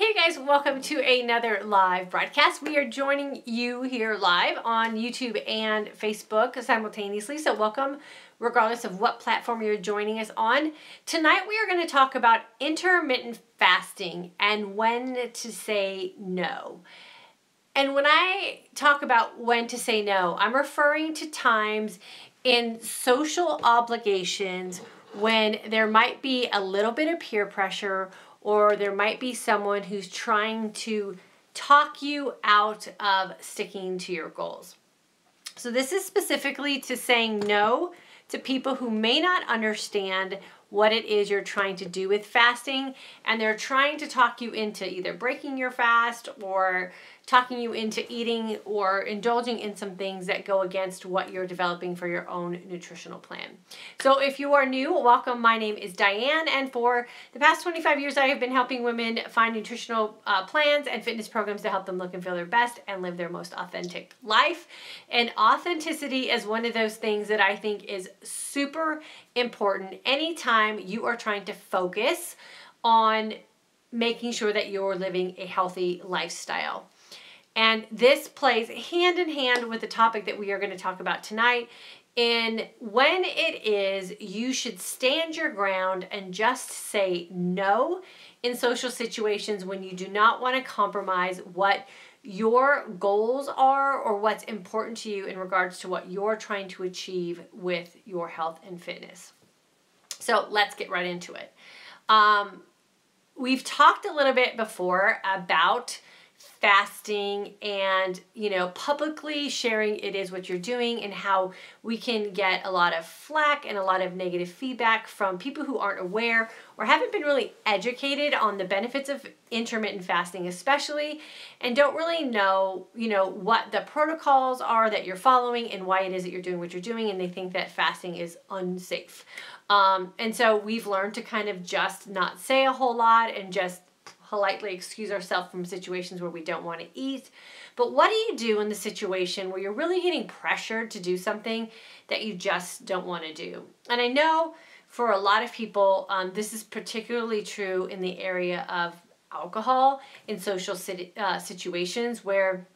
Hey guys, welcome to another live broadcast. We are joining you here live on YouTube and Facebook simultaneously, so welcome regardless of what platform you're joining us on. Tonight we are going to talk about intermittent fasting and when to say no. And when I talk about when to say no, I'm referring to times in social obligations when there might be a little bit of peer pressure, or there might be someone who's trying to talk you out of sticking to your goals. So this is specifically to saying no to people who may not understand what it is you're trying to do with fasting, and they're trying to talk you into either breaking your fast or talking you into eating or indulging in some things that go against what you're developing for your own nutritional plan. So if you are new, welcome. My name is Diane, and for the past 25 years I have been helping women find nutritional plans and fitness programs to help them look and feel their best and live their most authentic life. And authenticity is one of those things that I think is super important anytime you are trying to focus on making sure that you're living a healthy lifestyle. And this plays hand in hand with the topic that we are going to talk about tonight, in when it is you should stand your ground and just say no in social situations when you do not want to compromise what your goals are or what's important to you in regards to what you're trying to achieve with your health and fitness. So let's get right into it. We've talked a little bit before about fasting and, publicly sharing it is what you're doing, and how we can get a lot of flack and a lot of negative feedback from people who aren't aware or haven't been really educated on the benefits of intermittent fasting especially, and don't really know, what the protocols are that you're following and why it is that you're doing what you're doing, and they think that fasting is unsafe. And so we've learned to kind of just not say a whole lot and just politely excuse ourselves from situations where we don't want to eat. But what do you do in the situation where you're really getting pressured to do something that you just don't want to do? And I know for a lot of people, this is particularly true in the area of alcohol in social situations where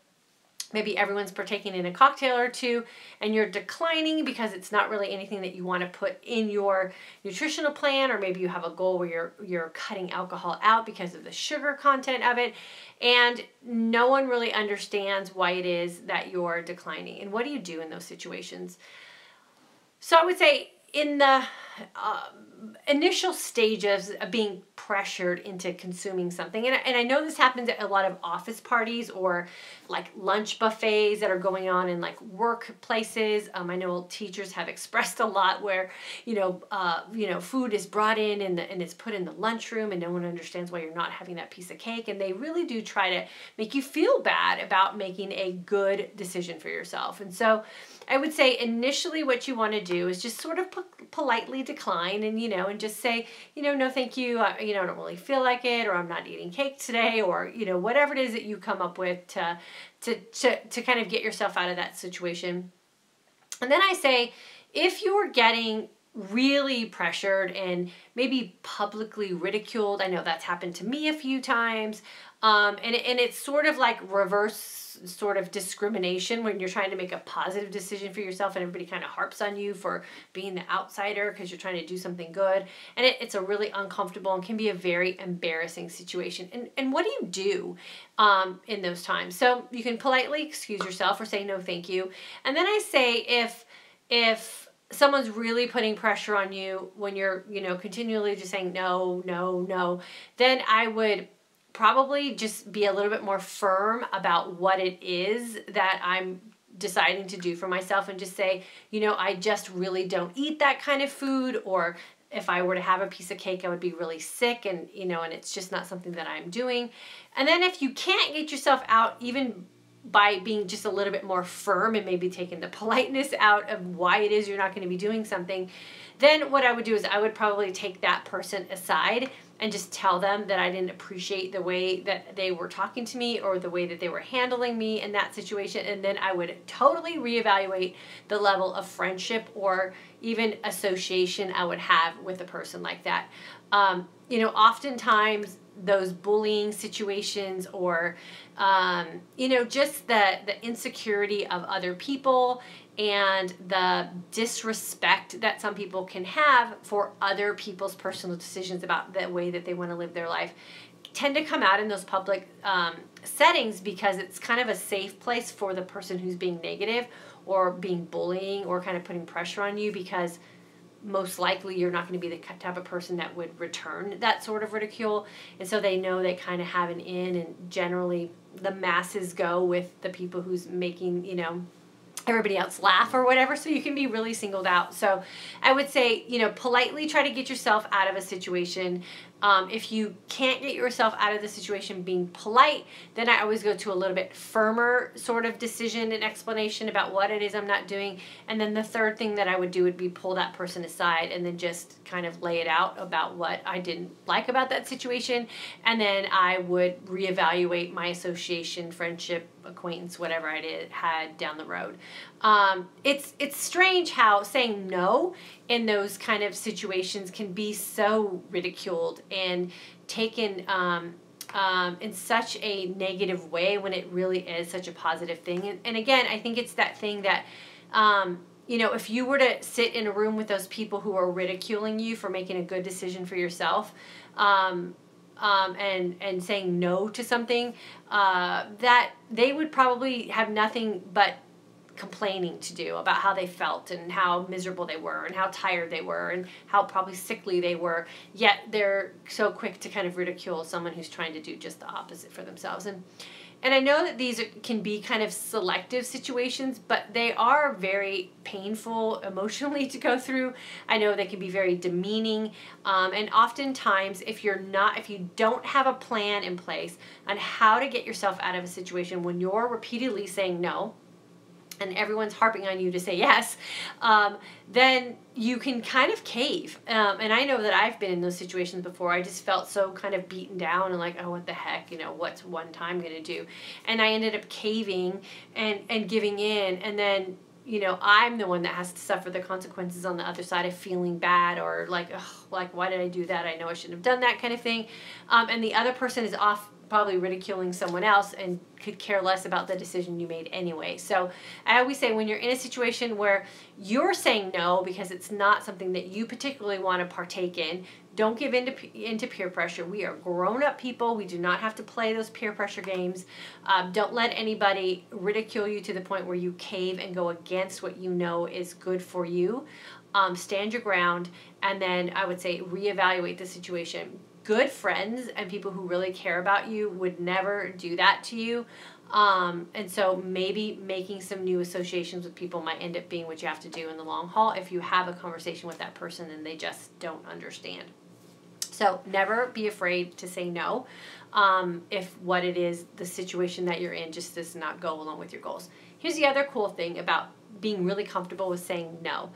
maybe everyone's partaking in a cocktail or two and you're declining because it's not really anything that you want to put in your nutritional plan, or maybe you have a goal where you're cutting alcohol out because of the sugar content of it, and no one really understands why it is that you're declining. And what do you do in those situations? So I would say in the initial stages of being pressured into consuming something, and I know this happens at a lot of office parties or like lunch buffets that are going on in like workplaces. I know teachers have expressed a lot where food is brought in and it's put in the lunchroom, and no one understands why you're not having that piece of cake, and they really do try to make you feel bad about making a good decision for yourself. And so I would say initially what you want to do is just sort of politely decline and, and just say, no, thank you. I don't really feel like it, or I'm not eating cake today, or, whatever it is that you come up with to kind of get yourself out of that situation. And then I say, if you're getting really pressured and maybe publicly ridiculed, I know that's happened to me a few times, and it's sort of like reverse sort of discrimination when you're trying to make a positive decision for yourself and everybody kind of harps on you for being the outsider because you're trying to do something good, and it's a really uncomfortable and can be a very embarrassing situation. And what do you do in those times? So you can politely excuse yourself or say no thank you. And then I say if someone's really putting pressure on you when you're continually just saying no, no, no, then I would probably just be a little bit more firm about what it is that I'm deciding to do for myself, and just say, I just really don't eat that kind of food, or if I were to have a piece of cake, I would be really sick, and and it's just not something that I'm doing. And then if you can't get yourself out, even by being just a little bit more firm and maybe taking the politeness out of why it is you're not going to be doing something, then what I would do is I would probably take that person aside and just tell them that I didn't appreciate the way that they were talking to me or the way that they were handling me in that situation. And then I would totally reevaluate the level of friendship or even association I would have with a person like that. Oftentimes those bullying situations, or you know, just the insecurity of other people and the disrespect that some people can have for other people's personal decisions about the way that they want to live their life, tend to come out in those public settings, because it's kind of a safe place for the person who's being negative or being bullying or kind of putting pressure on you, because most likely you're not going to be the type of person that would return that sort of ridicule. And so they know they kind of have an in, and generally the masses go with the people who's making, you know, everybody else laugh or whatever, so you can be really singled out. So I would say, you know, politely try to get yourself out of a situation. If you can't get yourself out of the situation being polite, then I always go to a little bit firmer sort of decision and explanation about what it is I'm not doing. And then the third thing that I would do would be pull that person aside and then just kind of lay it out about what I didn't like about that situation. And then I would reevaluate my association, friendship, acquaintance, whatever I had down the road. It's strange how saying no in those kind of situations can be so ridiculed and taken in such a negative way, when it really is such a positive thing. And again, I think it's that thing that, you know, if you were to sit in a room with those people who are ridiculing you for making a good decision for yourself, and saying no to something, that they would probably have nothing but complaining to do about how they felt and how miserable they were and how tired they were and how probably sickly they were, yet they're so quick to kind of ridicule someone who's trying to do just the opposite for themselves. And I know that these can be kind of selective situations, but they are very painful emotionally to go through. I know they can be very demeaning. And oftentimes, if you don't have a plan in place on how to get yourself out of a situation when you're repeatedly saying no, and everyone's harping on you to say yes, then you can kind of cave. And I know that I've been in those situations before. I just felt so kind of beaten down and like, oh, what the heck, you know, what's one time going to do? And I ended up caving and giving in. And then, you know, I'm the one that has to suffer the consequences on the other side of feeling bad, or like, oh, like, why did I do that? I know I shouldn't have done that, kind of thing. And the other person is off probably ridiculing someone else and could care less about the decision you made anyway. So I always say, when you're in a situation where you're saying no because it's not something that you particularly want to partake in, don't give into peer pressure. We are grown-up people. We do not have to play those peer pressure games. Don't let anybody ridicule you to the point where you cave and go against what you know is good for you. Stand your ground, and then I would say reevaluate the situation. Good friends and people who really care about you would never do that to you. And so maybe making some new associations with people might end up being what you have to do in the long haul if you have a conversation with that person and they just don't understand. So never be afraid to say no if what it is, the situation that you're in, just does not go along with your goals. Here's the other cool thing about being really comfortable with saying no.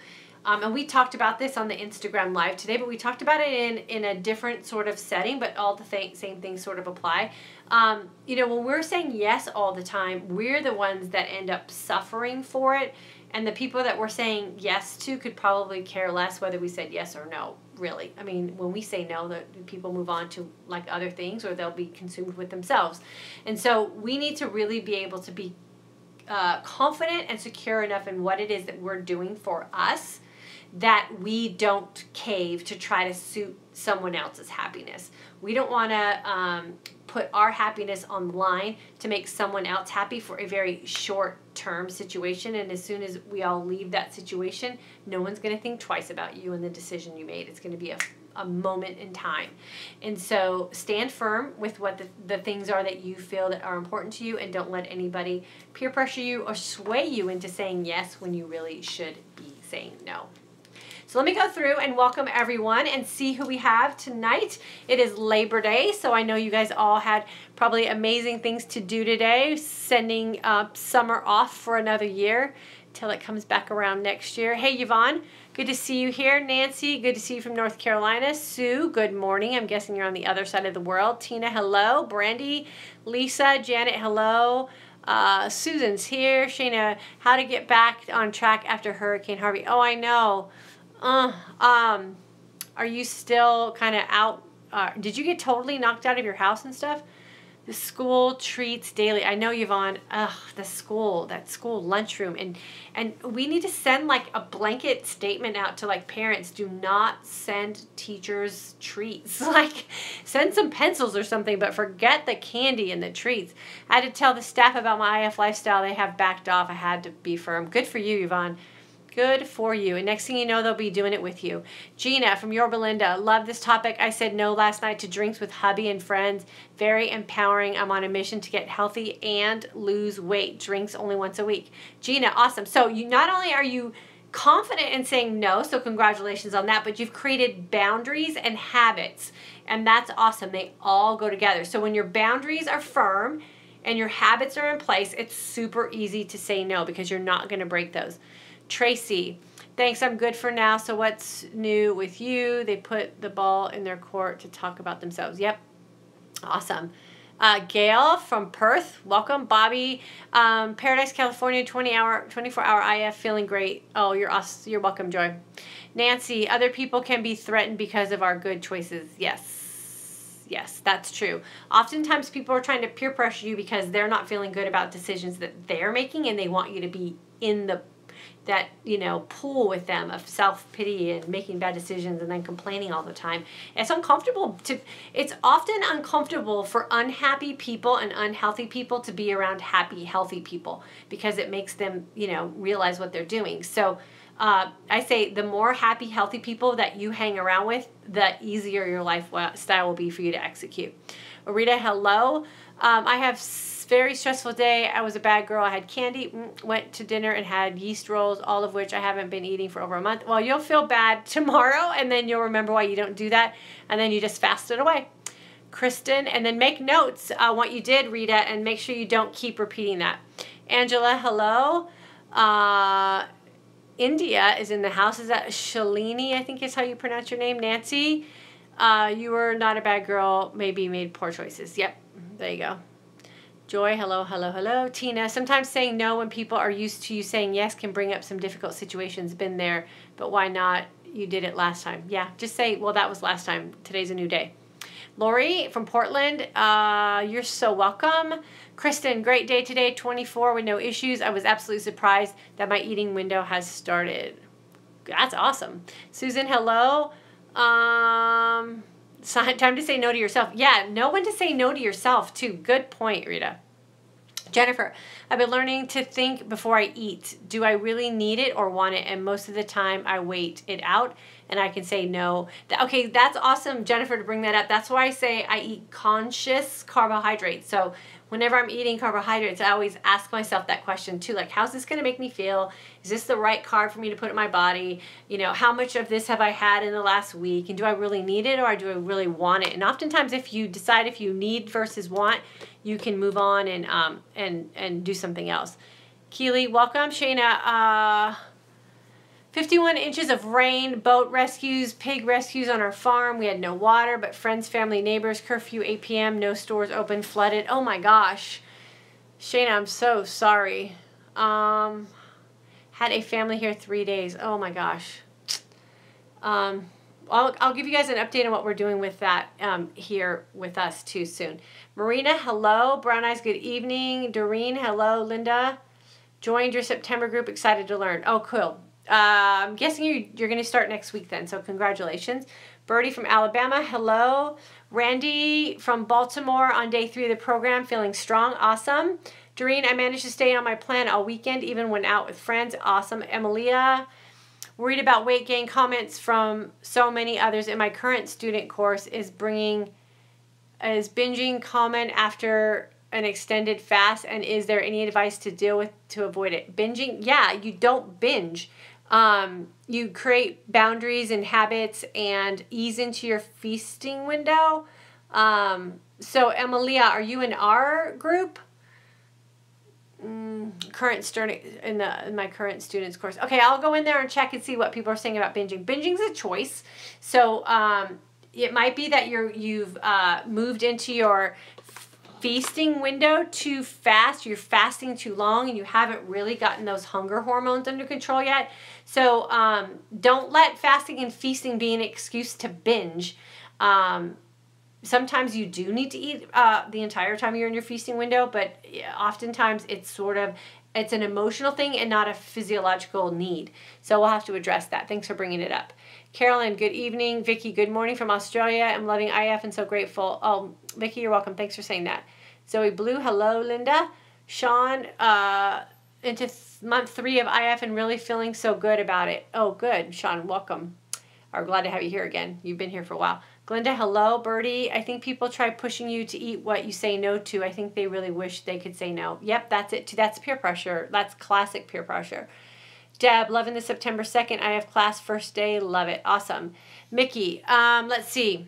And we talked about this on the Instagram Live today, but we talked about it in a different sort of setting, but all the same things sort of apply. You know, when we're saying yes all the time, we're the ones that end up suffering for it. And the people that we're saying yes to could probably care less whether we said yes or no, really. I mean, when we say no, the people move on to like other things, or they'll be consumed with themselves. And so we need to really be able to be confident and secure enough in what it is that we're doing for us, that we don't cave to try to suit someone else's happiness. We don't want to put our happiness on the line to make someone else happy for a very short-term situation. And as soon as we all leave that situation, no one's going to think twice about you and the decision you made. It's going to be a moment in time. And so stand firm with what the things are that you feel that are important to you, and don't let anybody peer pressure you or sway you into saying yes when you really should be saying no. So let me go through and welcome everyone and see who we have tonight. It is Labor Day, so I know you guys all had probably amazing things to do today, sending summer off for another year till it comes back around next year. Hey, Yvonne, good to see you here. Nancy, good to see you from North Carolina. Sue, good morning. I'm guessing you're on the other side of the world. Tina, hello. Brandy, Lisa, Janet, hello. Susan's here. Shayna, how to get back on track after Hurricane Harvey. Oh, I know. Are you still kind of out did you get totally knocked out of your house and stuff? The school treats daily. I know, Yvonne. Ugh, that school lunchroom, and we need to send like a blanket statement out to like parents. Do not send teachers treats. Like, send some pencils or something, but forget the candy and the treats. I had to tell the staff about my IF lifestyle. They have backed off. I had to be firm. Good for you, Yvonne. Good for you. And next thing you know, they'll be doing it with you. Gina from Your Belinda. Love this topic. I said no last night to drinks with hubby and friends. Very empowering. I'm on a mission to get healthy and lose weight. Drinks only once a week. Gina, awesome. So you not only are you confident in saying no, so congratulations on that, but you've created boundaries and habits. And that's awesome. They all go together. So when your boundaries are firm and your habits are in place, it's super easy to say no because you're not going to break those. Tracy, thanks, I'm good for now. So what's new with you? They put the ball in their court to talk about themselves. Yep. Awesome. Gail from Perth, welcome. Bobby, Paradise, California, 24-hour IF, feeling great. Oh, you're awesome. You're welcome, Joy. Nancy, other people can be threatened because of our good choices. Yes, that's true. Oftentimes people are trying to peer pressure you because they're not feeling good about decisions that they're making, and they want you to be in that pool with them of self-pity and making bad decisions and then complaining all the time. It's often uncomfortable for unhappy people and unhealthy people to be around happy, healthy people because it makes them, realize what they're doing. So I say the more happy, healthy people that you hang around with, the easier your lifestyle will be for you to execute. Rita, hello. I have very stressful day. I was a bad girl. I had candy, went to dinner and had yeast rolls, all of which I haven't been eating for over a month. Well, you'll feel bad tomorrow, and then you'll remember why you don't do that, and then you just fast it away. Kristen, and then make notes on what you did, Rita, and make sure you don't keep repeating that. Angela, hello. India is in the house. Is that Shalini, I think is how you pronounce your name? Nancy, you were not a bad girl, maybe made poor choices. Yep, there you go. Joy, hello. Tina, sometimes saying no when people are used to you saying yes can bring up some difficult situations. Been there, but why not? You did it last time. Yeah, just say, well, that was last time. Today's a new day. Lori from Portland, you're so welcome. Kristen, great day today, 24 with no issues. I was absolutely surprised that my eating window has started. That's awesome. Susan, hello. Time to say no to yourself. Yeah, know when to say no to yourself too. Good point, Rita. Jennifer, I've been learning to think before I eat. Do I really need it or want it? And most of the time I wait it out and I can say no. Okay, that's awesome, Jennifer, to bring that up. That's why I say I eat conscious carbohydrates. So whenever I'm eating carbohydrates, I always ask myself that question too, like, how's this going to make me feel? Is this the right carb for me to put in my body? How much of this have I had in the last week? And do I really need it or do I really want it? And oftentimes if you decide if you need versus want, you can move on and do something else. Keely, welcome. Shayna, 51 inches of rain, boat rescues, pig rescues on our farm. We had no water, but friends, family, neighbors, curfew, 8 p.m., no stores open, flooded. Oh my gosh. Shayna, I'm so sorry. Had a family here 3 days. Oh my gosh. I'll give you guys an update on what we're doing with that here with us too soon. Marina, hello. Brown Eyes, good evening. Doreen, hello. Linda, joined your September group, excited to learn. Oh, cool. I'm guessing you're going to start next week then, so congratulations. Birdie from Alabama, hello. Randy from Baltimore on day 3 of the program, feeling strong, awesome. Doreen, I managed to stay on my plan all weekend, even when out with friends, awesome. Emilia, worried about weight gain, comments from so many others in my current student course. Is binging common after an extended fast, and is there any advice to deal with to avoid it? Binging, yeah, you don't binge. You create boundaries and habits and ease into your feasting window. So Emilia, are you in our group? Current student in my current students course. Okay, I'll go in there and check and see what people are saying about binging. Binging's a choice. So it might be that you've moved into your feasting window too fast. You're fasting too long and you haven't really gotten those hunger hormones under control yet. So don't let fasting and feasting be an excuse to binge. sometimes you do need to eat the entire time you're in your feasting window, but oftentimes it's an emotional thing and not a physiological need. So we'll have to address that. Thanks for bringing it up. Carolyn, good evening. Vicky, good morning from Australia. I'm loving IF and so grateful. Oh, Vicky, you're welcome. Thanks for saying that. Zoe Blue, hello, Linda. Sean, into month 3 of IF and really feeling so good about it. Oh, good. Sean, welcome. I'm glad to have you here again. You've been here for a while. Glinda, hello. Birdie, I think people try pushing you to eat what you say no to. I think they really wish they could say no. Yep, that's it too. That's peer pressure. That's classic peer pressure. Deb, loving the September 2nd. I have class first day. Love it. Awesome. Mickey, let's see.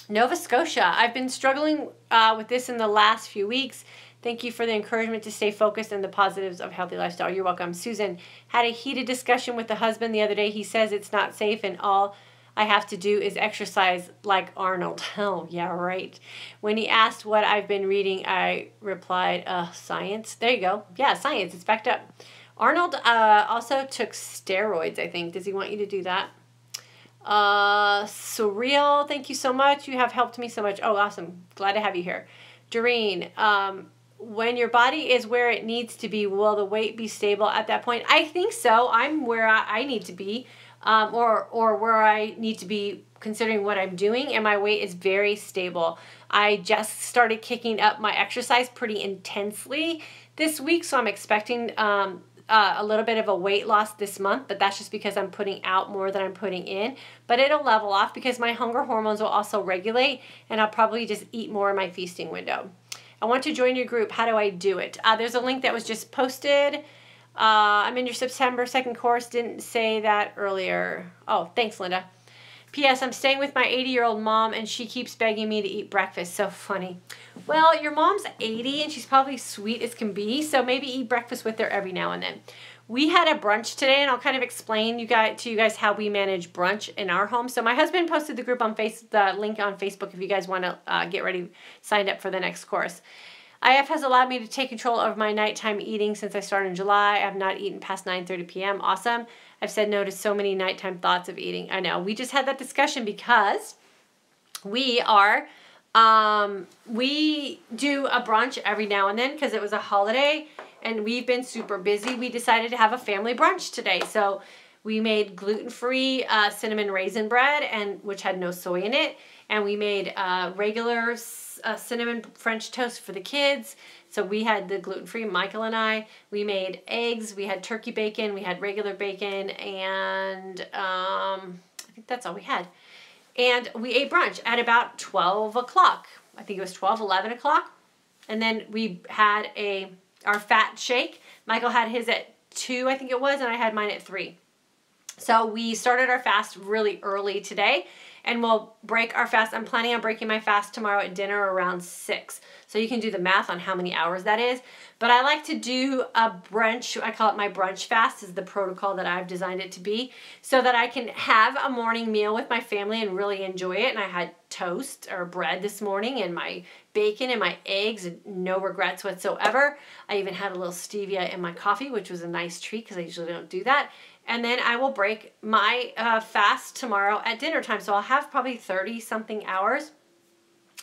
Nova Scotia. I've been struggling with this in the last few weeks. Thank you for the encouragement to stay focused on the positives of healthy lifestyle. You're welcome. Susan, had a heated discussion with the husband the other day. He says it's not safe and all I have to do is exercise like Arnold. Oh, yeah, right. When he asked what I've been reading, I replied, science. There you go. Yeah, science. It's backed up. Arnold also took steroids, I think. Does he want you to do that? Surreal, thank you so much. You have helped me so much. Oh, awesome. Glad to have you here. Doreen, when your body is where it needs to be, will the weight be stable at that point? I think so. I'm where I need to be. Or where I need to be considering what I'm doing, and my weight is very stable. I just started kicking up my exercise pretty intensely this week, so I'm expecting a little bit of a weight loss this month, but that's just because I'm putting out more than I'm putting in. But it'll level off because my hunger hormones will also regulate, and I'll probably just eat more in my feasting window. I want to join your group. How do I do it? There's a link that was just posted. I'm in your September 2nd course. Didn't say that earlier. Oh, thanks, Linda. P.S. I'm staying with my 80-year-old mom, and she keeps begging me to eat breakfast. So funny. Well, your mom's 80, and she's probably sweet as can be, so maybe eat breakfast with her every now and then. We had a brunch today, and I'll kind of explain to you guys how we manage brunch in our home. So my husband posted the group on the link on Facebook if you guys want to get ready, signed up for the next course. IF has allowed me to take control of my nighttime eating since I started in July. I have not eaten past 9:30 p.m. Awesome. I've said no to so many nighttime thoughts of eating. I know. We just had that discussion because we do a brunch every now and then because it was a holiday and we've been super busy. We decided to have a family brunch today. So we made gluten-free cinnamon raisin bread, which had no soy in it. And we made regular cinnamon French toast for the kids. So we had the gluten-free, Michael and I. We made eggs, we had turkey bacon, we had regular bacon, and I think that's all we had. And we ate brunch at about 12 o'clock. I think it was 12, 11 o'clock. And then we had our fat shake. Michael had his at 2, I think it was, and I had mine at 3. So we started our fast really early today, and we'll break our fast. I'm planning on breaking my fast tomorrow at dinner around 6. So you can do the math on how many hours that is. But I like to do a brunch. I call it my brunch fast, is the protocol that I've designed it to be, so that I can have a morning meal with my family and really enjoy it. And I had toast or bread this morning and my bacon and my eggs, and no regrets whatsoever. I even had a little stevia in my coffee, which was a nice treat because I usually don't do that. And then I will break my fast tomorrow at dinner time. So I'll have probably 30-something hours.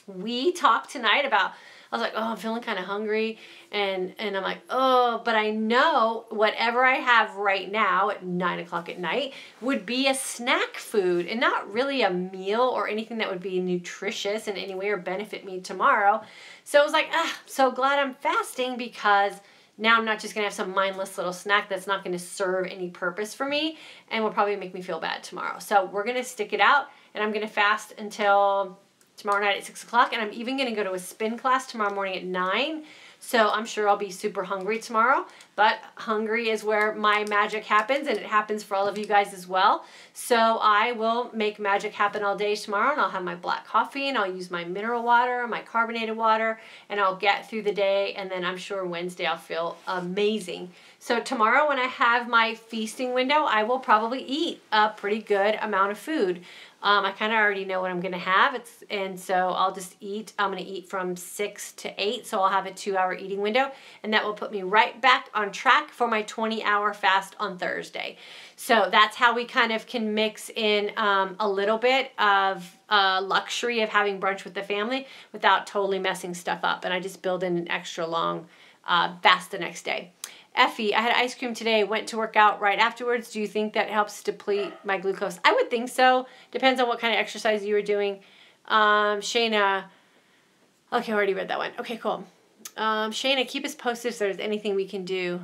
We talked tonight about, I was like, oh, I'm feeling kind of hungry. And I'm like, oh, but I know whatever I have right now at 9 o'clock at night would be a snack food and not really a meal or anything that would be nutritious in any way or benefit me tomorrow. So I was like, so glad I'm fasting because now I'm not just going to have some mindless little snack that's not going to serve any purpose for me and will probably make me feel bad tomorrow. So we're going to stick it out, and I'm going to fast until tomorrow night at 6 o'clock, and I'm even going to go to a spin class tomorrow morning at 9. So I'm sure I'll be super hungry tomorrow, but hungry is where my magic happens, and it happens for all of you guys as well. So I will make magic happen all day tomorrow, and I'll have my black coffee, and I'll use my mineral water, my carbonated water, and I'll get through the day, and then I'm sure Wednesday I'll feel amazing. So tomorrow when I have my feasting window, I will probably eat a pretty good amount of food. I kind of already know what I'm going to have. And so I'll just eat. I'm going to eat from 6 to 8. So I'll have a 2-hour eating window. And that will put me right back on track for my 20-hour fast on Thursday. So that's how we kind of can mix in a little bit of luxury of having brunch with the family without totally messing stuff up. And I just build in an extra long fast the next day. Effie, I had ice cream today, went to work out right afterwards. Do you think that helps deplete my glucose? I would think so. Depends on what kind of exercise you were doing. Shayna, okay, I already read that one. Okay, cool. Shayna, keep us posted if there's anything we can do.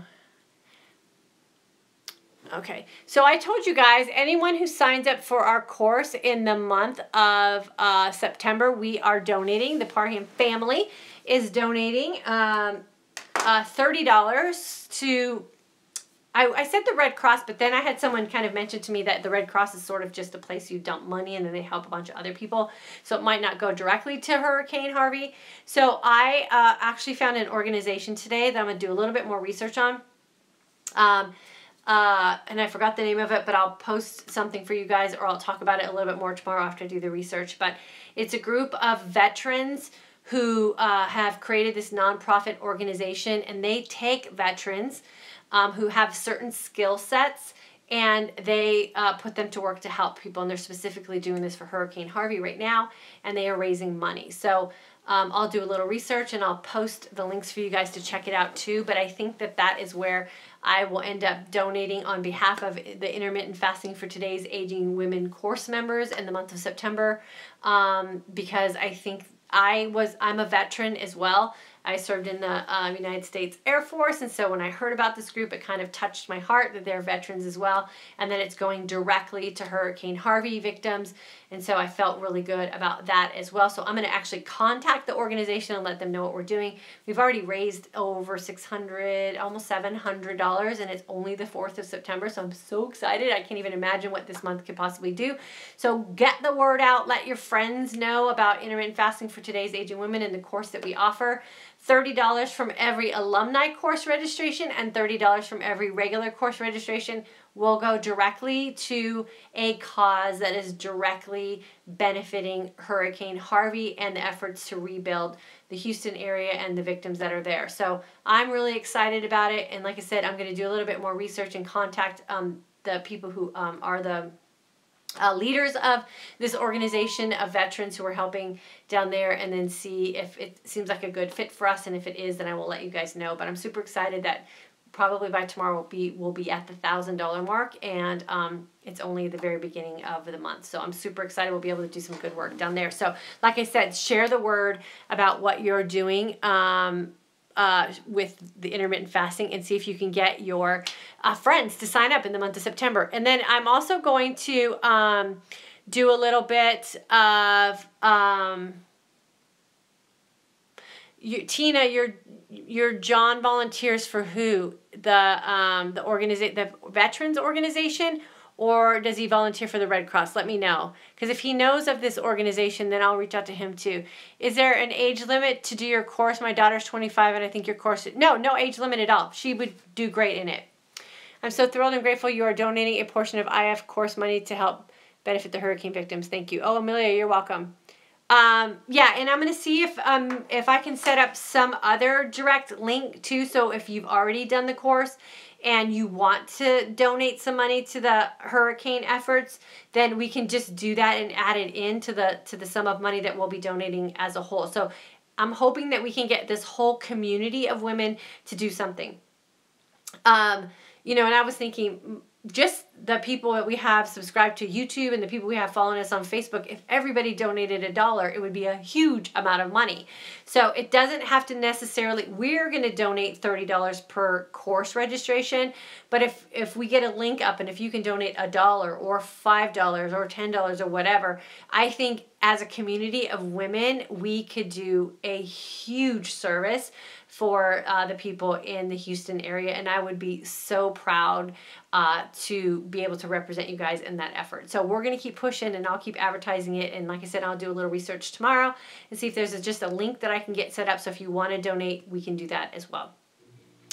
Okay, so I told you guys, anyone who signs up for our course in the month of September, we are donating. The Parham family is donating $30 to, I said the Red Cross, but then I had someone kind of mention to me that the Red Cross is sort of just a place you dump money and then they help a bunch of other people. So it might not go directly to Hurricane Harvey. So I actually found an organization today that I'm going to do a little bit more research on. And I forgot the name of it, but I'll post something for you guys, or I'll talk about it a little bit more tomorrow after I do the research. But it's a group of veterans who have created this nonprofit organization, and they take veterans who have certain skill sets, and they put them to work to help people. And they're specifically doing this for Hurricane Harvey right now, and they are raising money. So I'll do a little research, and I'll post the links for you guys to check it out too. But I think that that is where I will end up donating on behalf of the Intermittent Fasting for Today's Aging Women course members in the month of September, because I think I'm a veteran as well. I served in the United States Air Force, and so when I heard about this group, it kind of touched my heart that they're veterans as well, and that it's going directly to Hurricane Harvey victims, and so I felt really good about that as well. So I'm going to actually contact the organization and let them know what we're doing. We've already raised over $600, almost $700, and it's only the 4th of September, so I'm so excited. I can't even imagine what this month could possibly do. So get the word out. Let your friends know about Intermittent Fasting for Today's Aging Women and the course that we offer. $30 from every alumni course registration and $30 from every regular course registration will go directly to a cause that is directly benefiting Hurricane Harvey and the efforts to rebuild the Houston area and the victims that are there. So I'm really excited about it. And like I said, I'm going to do a little bit more research and contact the people who are the leaders of this organization of veterans who are helping down there, and then see if it seems like a good fit for us, and if it is, then I will let you guys know. But I'm super excited that probably by tomorrow we'll be at the $1,000 mark, and it's only the very beginning of the month. So I'm super excited. We'll be able to do some good work down there. So like I said, share the word about what you're doing with the intermittent fasting, and see if you can get your friends to sign up in the month of September. And then I'm also going to do a little bit of Tina, your John volunteers for who? The veterans organization, or does he volunteer for the Red Cross? Let me know. Because if he knows of this organization, then I'll reach out to him too. Is there an age limit to do your course? My daughter's 25, and I think your course... No age limit at all. She would do great in it. I'm so thrilled and grateful you are donating a portion of IF course money to help benefit the hurricane victims. Thank you. Oh, Amelia, you're welcome. Yeah, and I'm going to see if I can set up some other direct link too. So if you've already done the course and you want to donate some money to the hurricane efforts, then we can just do that and add it into the sum of money that we'll be donating as a whole. So I'm hoping that we can get this whole community of women to do something. You know, and I was thinking, just the people that we have subscribed to YouTube and the people we have following us on Facebook, if everybody donated $1, it would be a huge amount of money. So it doesn't have to necessarily, we're going to donate $30 per course registration, but if we get a link up and if you can donate $1 or $5 or $10 or whatever, I think as a community of women, we could do a huge service for the people in the Houston area, and I would be so proud to be able to represent you guys in that effort. So we're going to keep pushing, and I'll keep advertising it, and like I said, I'll do a little research tomorrow and see if there's just a link that I can get set up, so if you want to donate, we can do that as well.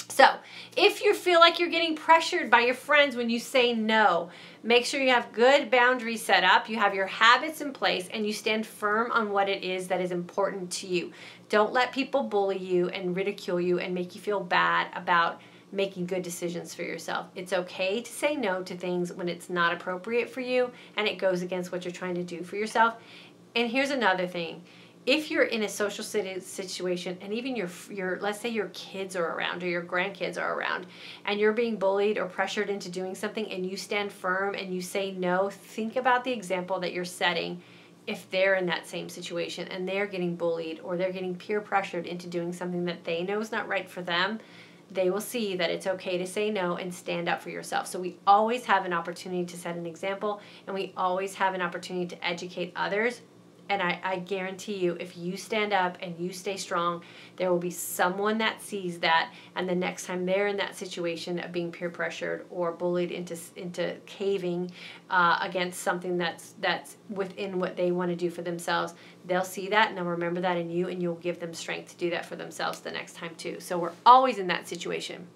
So if you feel like you're getting pressured by your friends when you say no, make sure you have good boundaries set up, you have your habits in place, and you stand firm on what it is that is important to you. Don't let people bully you and ridicule you and make you feel bad about making good decisions for yourself. It's okay to say no to things when it's not appropriate for you and it goes against what you're trying to do for yourself. And here's another thing. If you're in a social situation and even your let's say your kids are around or your grandkids are around and you're being bullied or pressured into doing something and you stand firm and you say no, think about the example that you're setting if they're in that same situation and they're getting bullied or they're getting peer pressured into doing something that they know is not right for them. They will see that it's okay to say no and stand up for yourself. So we always have an opportunity to set an example, and we always have an opportunity to educate others. And I guarantee you, if you stand up and you stay strong, there will be someone that sees that, and the next time they're in that situation of being peer pressured or bullied into caving against something that's within what they want to do for themselves, they'll see that and they'll remember that in you, and you'll give them strength to do that for themselves the next time too. So we're always in that situation.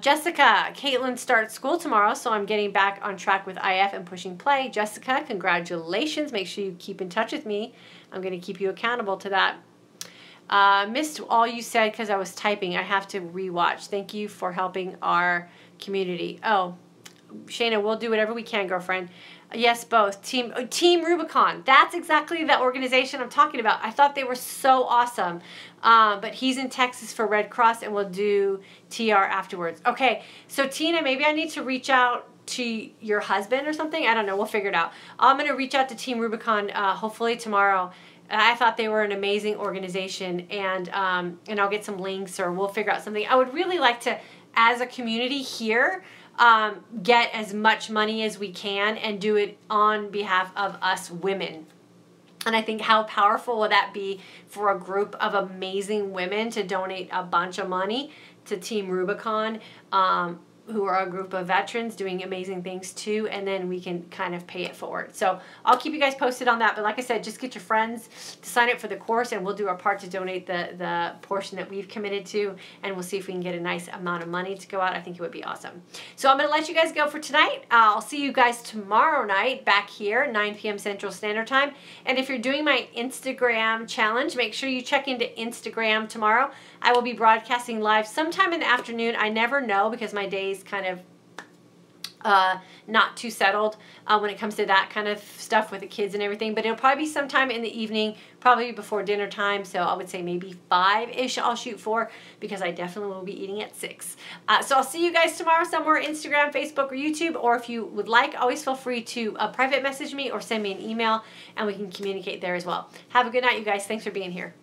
Jessica, Caitlin starts school tomorrow, so I'm getting back on track with IF and pushing play. Jessica, congratulations. Make sure you keep in touch with me. I'm going to keep you accountable to that. Missed all you said because I was typing. I have to rewatch. Thank you for helping our community. Oh, Shayna, we'll do whatever we can, girlfriend. Yes, both. Team Rubicon. That's exactly the organization I'm talking about. I thought they were so awesome. But he's in Texas for Red Cross, and we'll do TR afterwards. Okay, so Tina, maybe I need to reach out to your husband or something. I don't know. We'll figure it out. I'm going to reach out to Team Rubicon hopefully tomorrow. I thought they were an amazing organization, and I'll get some links, or we'll figure out something. I would really like to, as a community here, get as much money as we can and do it on behalf of us women. And I think how powerful will that be for a group of amazing women to donate a bunch of money to Team Rubicon, who are a group of veterans doing amazing things too, and then we can kind of pay it forward. So I'll keep you guys posted on that, but like I said, just get your friends to sign up for the course, and we'll do our part to donate the portion that we've committed to, and we'll see if we can get a nice amount of money to go out. I think it would be awesome. So I'm going to let you guys go for tonight. I'll see you guys tomorrow night back here, 9 p.m. Central Standard Time. And if you're doing my Instagram challenge, make sure you check into Instagram tomorrow. I will be broadcasting live sometime in the afternoon. I never know because my days kind of not too settled when it comes to that kind of stuff with the kids and everything, but it'll probably be sometime in the evening, probably before dinner time. So I would say maybe 5-ish I'll shoot for, because I definitely will be eating at 6. So I'll see you guys tomorrow somewhere, Instagram, Facebook, or YouTube, or if you would like, always feel free to private message me or send me an email, and we can communicate there as well. Have a good night, you guys. Thanks for being here.